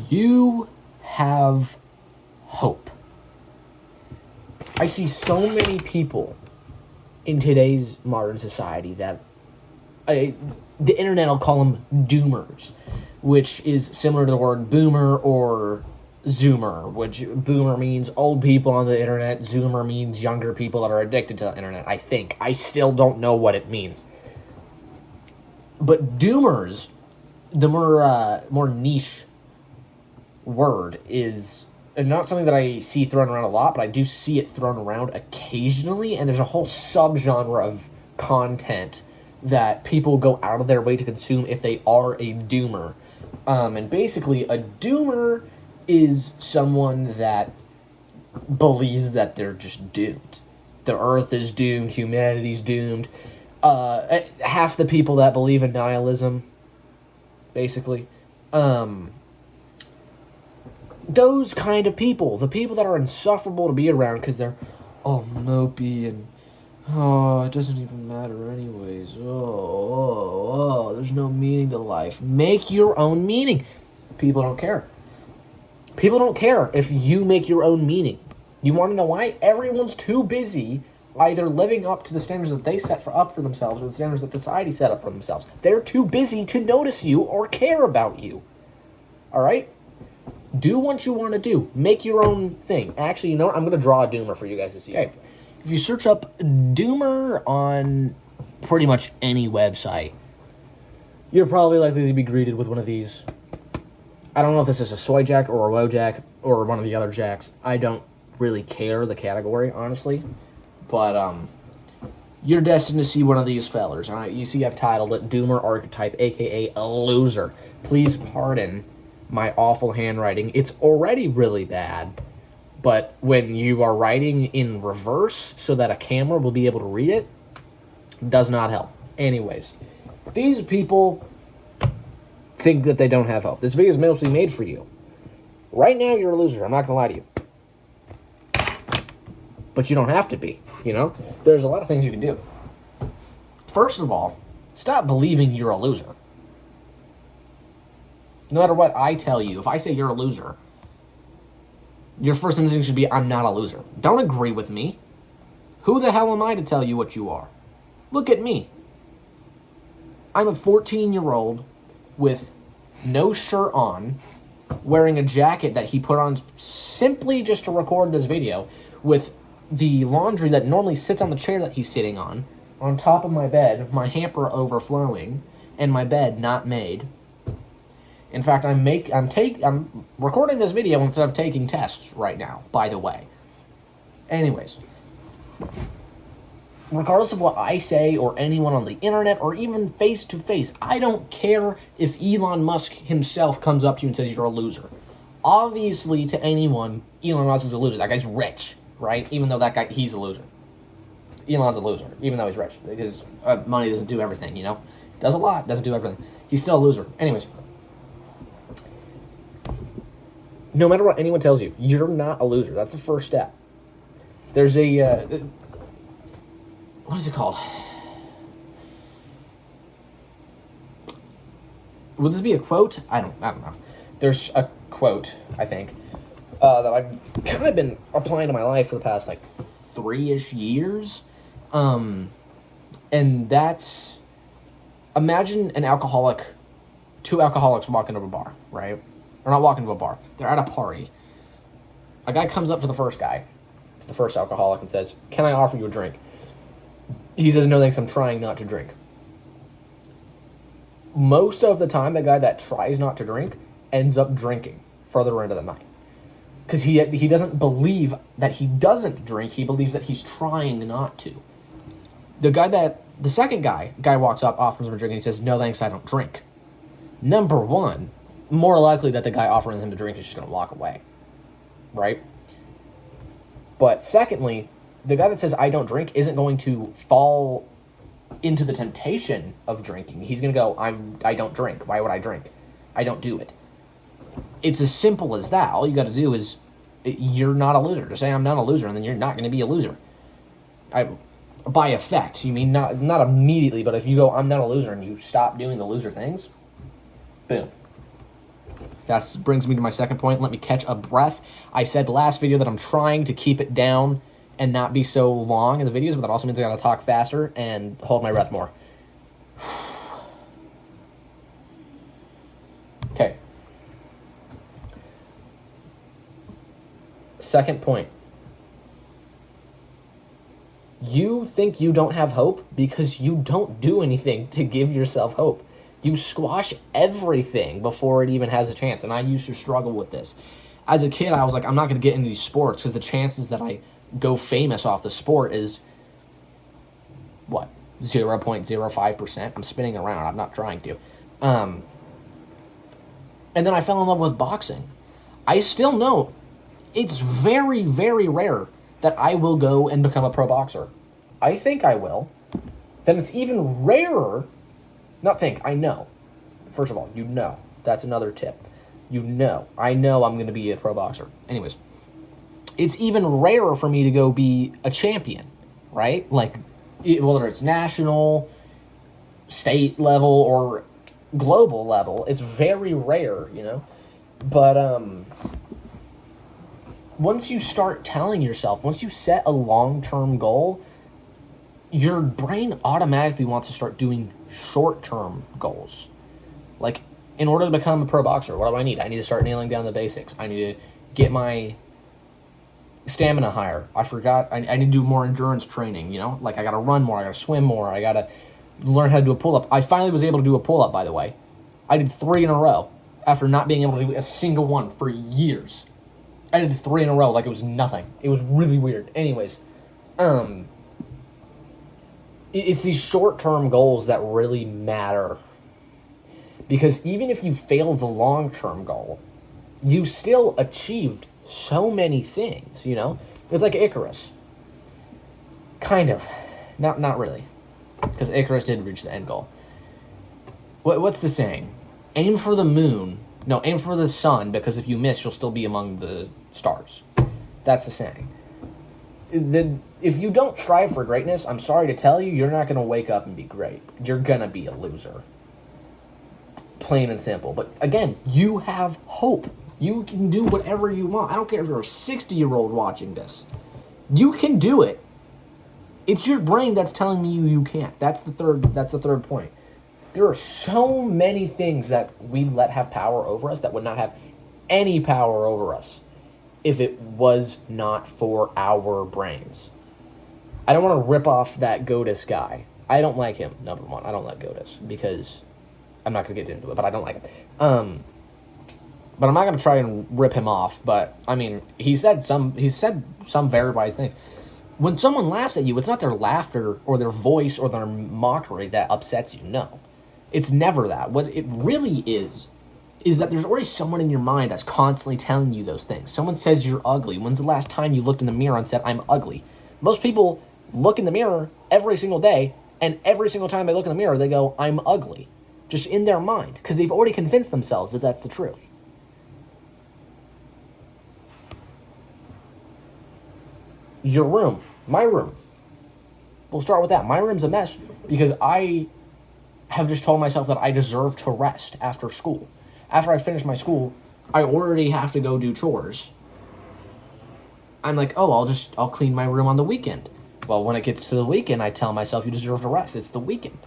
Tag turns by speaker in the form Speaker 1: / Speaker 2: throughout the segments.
Speaker 1: You have hope. I see so many people in today's modern society that the internet will call them doomers, which is similar to the word boomer or zoomer, which boomer means old people on the internet, zoomer means younger people that are addicted to the internet, I think. I still don't know what it means. But doomers, the more niche word, is not something that I see thrown around a lot, but I do see it thrown around occasionally, and there's a whole subgenre of content that people go out of their way to consume if they are a doomer. And basically, a doomer is someone that believes that they're just doomed. The earth is doomed, humanity's doomed. Half the people that believe in nihilism, basically. Those kind of people, the people that are insufferable to be around because they're all mopey and it doesn't even matter anyways. There's no meaning to life. Make your own meaning. People don't care. People don't care if you make your own meaning. You want to know why? Everyone's too busy either living up to the standards that they set up for themselves or the standards that society set up for themselves. They're too busy to notice you or care about you. All right? Do what you want to do. Make your own thing. Actually, you know what? I'm going to draw a doomer for you guys to see. Okay. If you search up doomer on pretty much any website, you're probably likely to be greeted with one of these. I don't know if this is a soy jack or a Wojak or one of the other jacks. I don't really care the category, honestly. But you're destined to see one of these fellers. All right? You see I've titled it Doomer Archetype, a.k.a. a loser. Please pardon my awful handwriting. It's already really bad, but when you are writing in reverse so that a camera will be able to read it, does not help. Anyways, these people think that they don't have hope. This video is mostly made for you. Right now, you're a loser. I'm not going to lie to you. But you don't have to be, you know? There's a lot of things you can do. First of all, stop believing you're a loser. No matter what I tell you, if I say you're a loser, your first instinct should be, I'm not a loser. Don't agree with me. Who the hell am I to tell you what you are? Look at me. I'm a 14-year-old with no shirt on, wearing a jacket that he put on simply just to record this video, with the laundry that normally sits on the chair that he's sitting on top of my bed, my hamper overflowing, and my bed not made. In fact, I'm recording this video instead of taking tests right now, by the way. Anyways, regardless of what I say or anyone on the internet or even face to face, I don't care if Elon Musk himself comes up to you and says you're a loser. Obviously, to anyone, Elon Musk is a loser. That guy's rich, right? Even though that guy, he's a loser. Elon's a loser, even though he's rich. Because money doesn't do everything, you know? Does a lot, doesn't do everything. He's still a loser. Anyways. No matter what anyone tells you, you're not a loser. That's the first step. There's a... what is it called? Would this be a quote? I don't know. There's a quote, I think, that I've kind of been applying to my life for the past, 3-ish years. And that's... Imagine two alcoholics walking to a bar, right? Or not walking to a bar. They're at a party. A guy comes up to the first alcoholic, and says, "Can I offer you a drink?" He says, "No thanks, I'm trying not to drink." Most of the time, the guy that tries not to drink ends up drinking further into the night. Because he doesn't believe that he doesn't drink, he believes that he's trying not to. The second guy walks up, offers him a drink, and he says, "No thanks, I don't drink." Number one, more likely that the guy offering him to drink is just going to walk away, right? But secondly, the guy that says, "I don't drink," isn't going to fall into the temptation of drinking. He's going to go, I don't drink. Why would I drink? I don't do it. It's as simple as that. All you got to do is, you're not a loser. Just say, "I'm not a loser," and then you're not going to be a loser. By effect, you mean not immediately, but if you go, "I'm not a loser," and you stop doing the loser things, boom. That brings me to my second point. Let me catch a breath. I said last video that I'm trying to keep it down and not be so long in the videos, but that also means I gotta talk faster and hold my breath more. Okay. Second point. You think you don't have hope because you don't do anything to give yourself hope. You squash everything before it even has a chance. And I used to struggle with this. As a kid, I was like, I'm not going to get into these sports because the chances that I go famous off the sport is, what, 0.05%? I'm spinning around. I'm not trying to. And then I fell in love with boxing. I still know it's very, very rare that I will go and become a pro boxer. I think I will. Then it's even rarer. Not think, I know. First of all, you know. That's another tip. You know. I know I'm going to be a pro boxer. Anyways, it's even rarer for me to go be a champion, right? Like, whether it's national, state level, or global level, it's very rare, you know? But, once you start telling yourself, once you set a long-term goal, your brain automatically wants to start doing short-term goals. Like, in order to become a pro boxer, what do I need? I need to start nailing down the basics. I need to get my stamina higher. I forgot. I need to do more endurance training, you know? Like, I got to run more. I got to swim more. I got to learn how to do a pull-up. I finally was able to do a pull-up, by the way. I did 3 in a row after not being able to do a single one for years. I did 3 in a row like it was nothing. It was really weird. Anyways, it's these short-term goals that really matter. Because even if you fail the long-term goal, you still achieved so many things, you know? It's like Icarus. Kind of. Not really. Because Icarus did reach the end goal. What's the saying? Aim for the moon. No, aim for the sun, because if you miss, you'll still be among the stars. That's the saying. If you don't strive for greatness, I'm sorry to tell you, you're not going to wake up and be great. You're going to be a loser. Plain and simple. But again, you have hope. You can do whatever you want. I don't care if you're a 60-year-old watching this. You can do it. It's your brain that's telling me you can't. That's the third point. There are so many things that we let have power over us that would not have any power over us if it was not for our brains. I don't want to rip off that Godis guy. I don't like him, number one. I don't like Godis because I'm not going to get into it, but I don't like him. But I'm not going to try and rip him off, but, I mean, he said some very wise things. When someone laughs at you, it's not their laughter or their voice or their mockery that upsets you, no. It's never that. What it really is that there's already someone in your mind that's constantly telling you those things. Someone says you're ugly. When's the last time you looked in the mirror and said, I'm ugly? Most people look in the mirror every single day, and every single time they look in the mirror, they go, I'm ugly. Just in their mind, because they've already convinced themselves that that's the truth. Your room. My room. We'll start with that. My room's a mess because I have just told myself that I deserve to rest after school. After I finish my school, I already have to go do chores. I'm like, oh, I'll clean my room on the weekend. Well, when it gets to the weekend, I tell myself you deserve to rest. It's the weekend.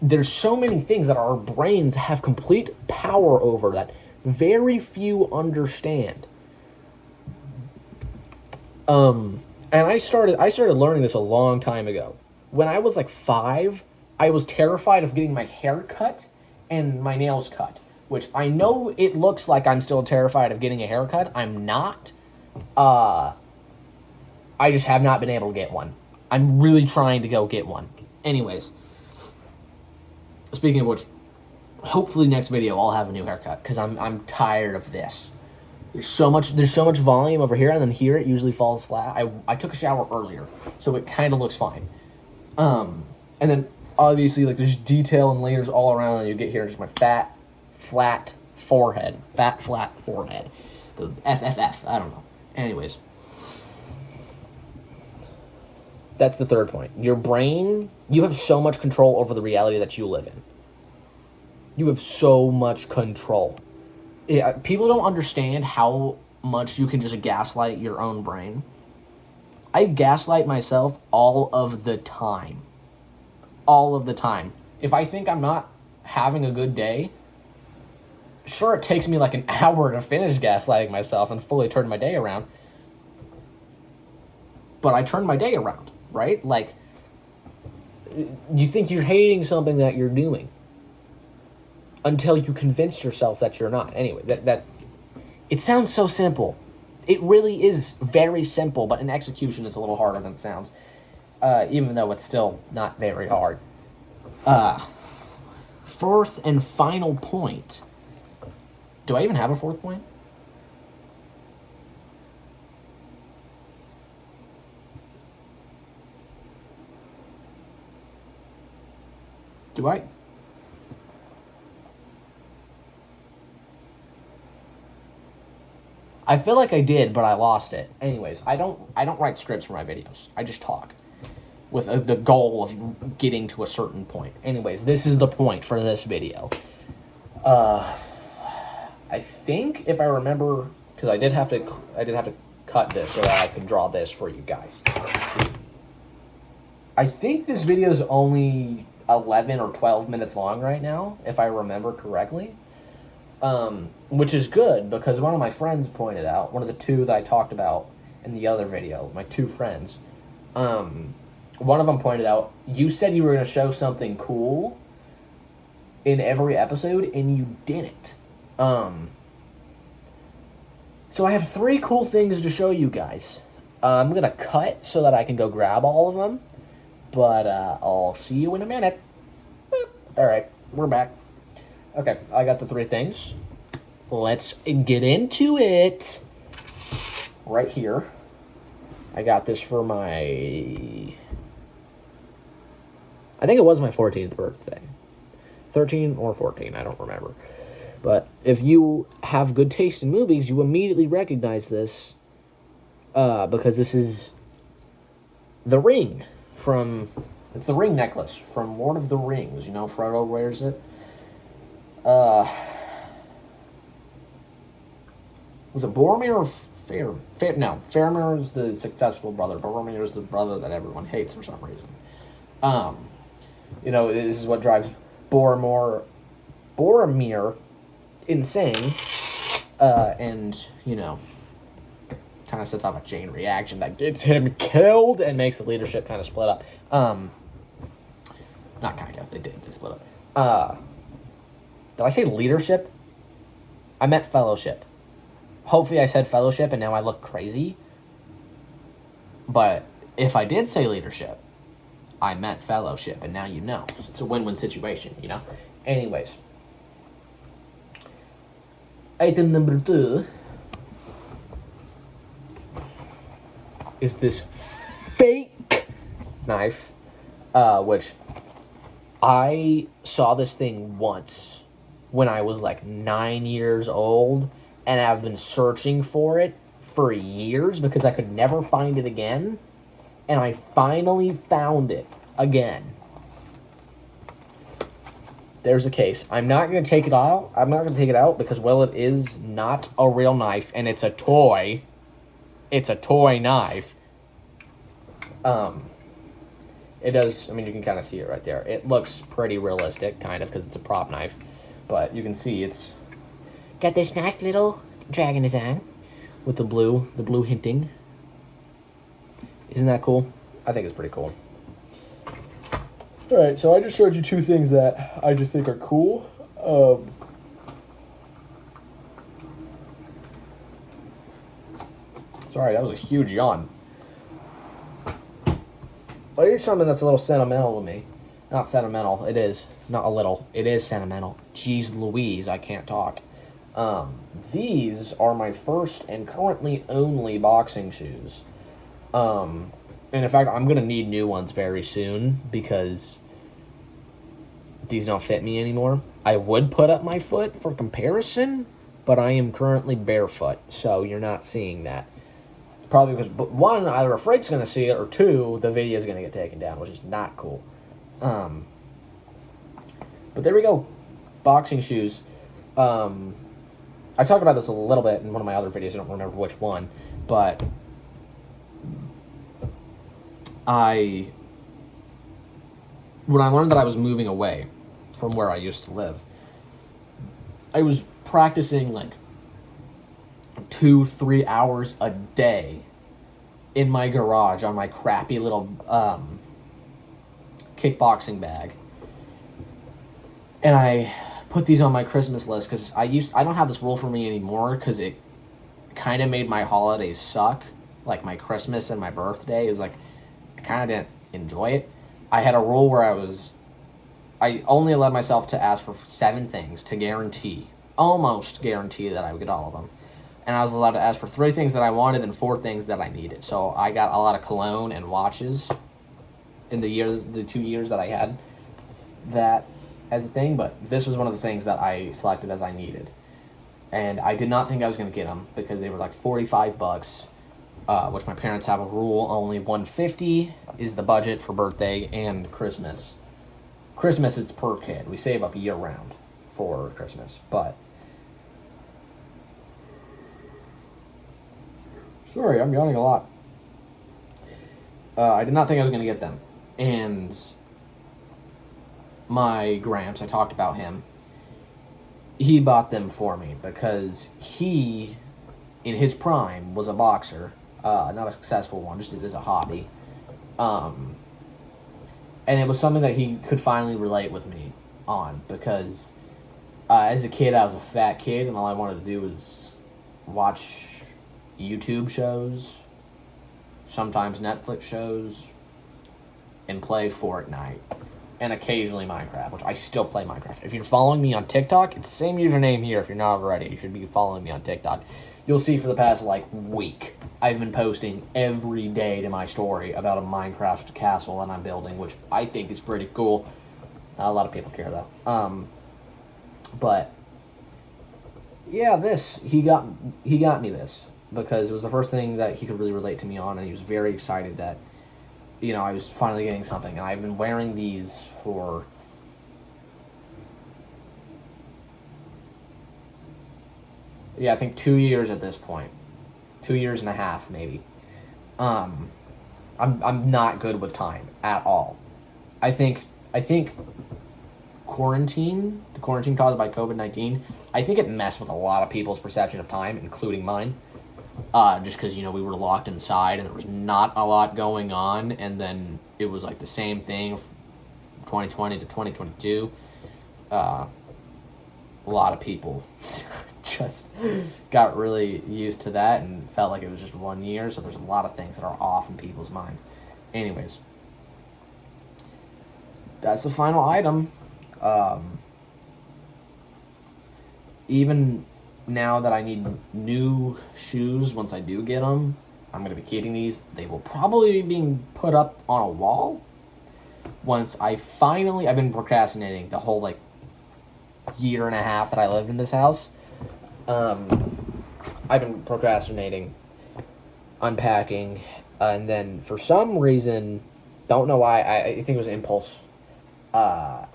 Speaker 1: There's so many things that our brains have complete power over that very few understand. And I started learning this a long time ago. When I was like 5, I was terrified of getting my hair cut and my nails cut, which I know it looks like I'm still terrified of getting a haircut. I'm not. I just have not been able to get one. I'm really trying to go get one. Anyways, speaking of which, hopefully next video I'll have a new haircut because I'm tired of this. There's so much volume over here, and then here it usually falls flat. I took a shower earlier, so it kind of looks fine. And then obviously like there's detail and layers all around, and you get here just my fat, flat forehead. The FFF. I don't know. Anyways, that's the third point. Your brain, you have so much control over the reality that you live in. You have so much control. People don't understand how much you can just gaslight your own brain. I gaslight myself all of the time. All of the time. If I think I'm not having a good day, sure, it takes me like an hour to finish gaslighting myself and fully turn my day around. But I turn my day around, right? Like, you think you're hating something that you're doing until you convince yourself that you're not. Anyway, that it sounds so simple. It really is very simple, but in execution it's a little harder than it sounds. Even though it's still not very hard. Fourth and final point. Do I even have a fourth point? Do I? I feel like I did, but I lost it. Anyways, I don't write scripts for my videos. I just talk with the goal of getting to a certain point. Anyways, this is the point for this video. I think if I remember, because I did have to cut this so that I could draw this for you guys. I think this video is only 11 or 12 minutes long right now, if I remember correctly. Which is good, because one of my friends pointed out, one of the two that I talked about in the other video, my two friends, one of them pointed out, you said you were going to show something cool in every episode, and you didn't. So I have 3 cool things to show you guys. I'm going to cut so that I can go grab all of them, but I'll see you in a minute. Boop. All right, we're back. Okay, I got the 3 things. Let's get into it. Right here. I got this for my... I think it was my 14th birthday. 13 or 14, I don't remember. But if you have good taste in movies, you immediately recognize this. Because this is the ring from... It's the ring necklace from Lord of the Rings. You know, Frodo wears it. Was it Boromir or Faramir? No, Faramir is the successful brother. Boromir is the brother that everyone hates for some reason. You know, this is what drives Boromir insane. And, you know, kind of sets off a chain reaction that gets him killed and makes the leadership kind of split up. Not kind of, they split up. Did I say leadership? I meant fellowship. Hopefully I said fellowship and now I look crazy. But if I did say leadership, I meant fellowship, and now you know. It's a win-win situation, you know? Anyways. Item number 2 is this fake knife, which I saw this thing once when I was like 9 years old, and I've been searching for it for years because I could never find it again, and I finally found it again. There's the case. I'm not going to take it out. I'm not going to take it out because, well, it is not a real knife, and it's a toy. It's a toy knife. It does, I mean, you can kind of see it right there. It looks pretty realistic, kind of, because it's a prop knife. But you can see it's got this nice little dragon design with the blue hinting. Isn't that cool? I think it's pretty cool. Alright, so I just showed you 2 things that I just think are cool. Sorry, that was a huge yawn. Well, here's something that's a little sentimental to me. Not sentimental, it is. Not a little. It is sentimental. Jeez Louise, I can't talk. These are my first and currently only boxing shoes. And in fact, I'm going to need new ones very soon because these don't fit me anymore. I would put up my foot for comparison, but I am currently barefoot, so you're not seeing that. Probably because, one, either a freak's going to see it, or 2, the video is going to get taken down, which is not cool. But there we go. boxing shoes. I talked about this a little bit in one of my other videos. I don't remember which one, but when I learned that I was moving away from where I used to live, I was practicing like 2-3 hours a day in my garage on my crappy little kickboxing bag. And I put these on my Christmas list because I don't have this rule for me anymore because it kind of made my holidays suck. Like my Christmas and my birthday, it was like I kind of didn't enjoy it. I had a rule where I only allowed myself to ask for 7 things to almost guarantee that I would get all of them. And I was allowed to ask for 3 things that I wanted and 4 things that I needed. So I got a lot of cologne and watches in the 2 years that I had that as a thing, but this was one of the things that I selected as I needed. And I did not think I was going to get them because they were like $45, which my parents have a rule, only $150 is the budget for birthday and Christmas. Christmas, it's per kid. We save up year round for Christmas, but... Sorry, I'm yawning a lot. I did not think I was going to get them. And my Gramps, I talked about him, he bought them for me because he, in his prime, was a boxer. Not a successful one, just did it as a hobby. And it was something that he could finally relate with me on because as a kid, I was a fat kid and all I wanted to do was watch YouTube shows, sometimes Netflix shows, and play Fortnite, and occasionally Minecraft, which I still play Minecraft. If you're following me on TikTok, it's the same username here if you're not already. You should be following me on TikTok. You'll see for the past, week, I've been posting every day to my story about a Minecraft castle that I'm building, which I think is pretty cool. Not a lot of people care, though. But, yeah, he got me this because it was the first thing that he could really relate to me on, and he was very excited that, I was finally getting something. And I've been wearing these for I think 2 years at this point. 2 years and a half, maybe. I'm not good with time at all. I think the quarantine caused by COVID-19, I think it messed with a lot of people's perception of time, including mine. Just because, we were locked inside and there was not a lot going on, and then it was like the same thing from 2020 to 2022. A lot of people just got really used to that and felt like it was just 1 year, so there's a lot of things that are off in people's minds. Anyways, that's the final item. Even now that I need new shoes once I do get them, I'm going to be keeping these. They will probably be being put up on a wall once I've been procrastinating the whole, year and a half that I lived in this house. I've been procrastinating, unpacking, and then for some reason, don't know why, I think it was impulse, I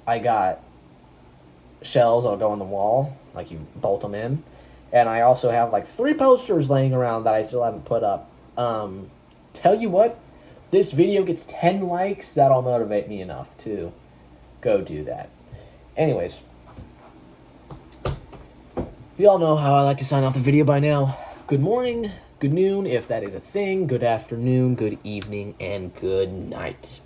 Speaker 1: got shelves that'll go on the wall, you bolt them in, and I also have 3 posters laying around that I still haven't put up. Tell you what, this video gets 10 likes, that'll motivate me enough to go do that. Anyways, you all know how I like to sign off the video by now. Good morning, good noon, if that is a thing, good afternoon, good evening, and good night.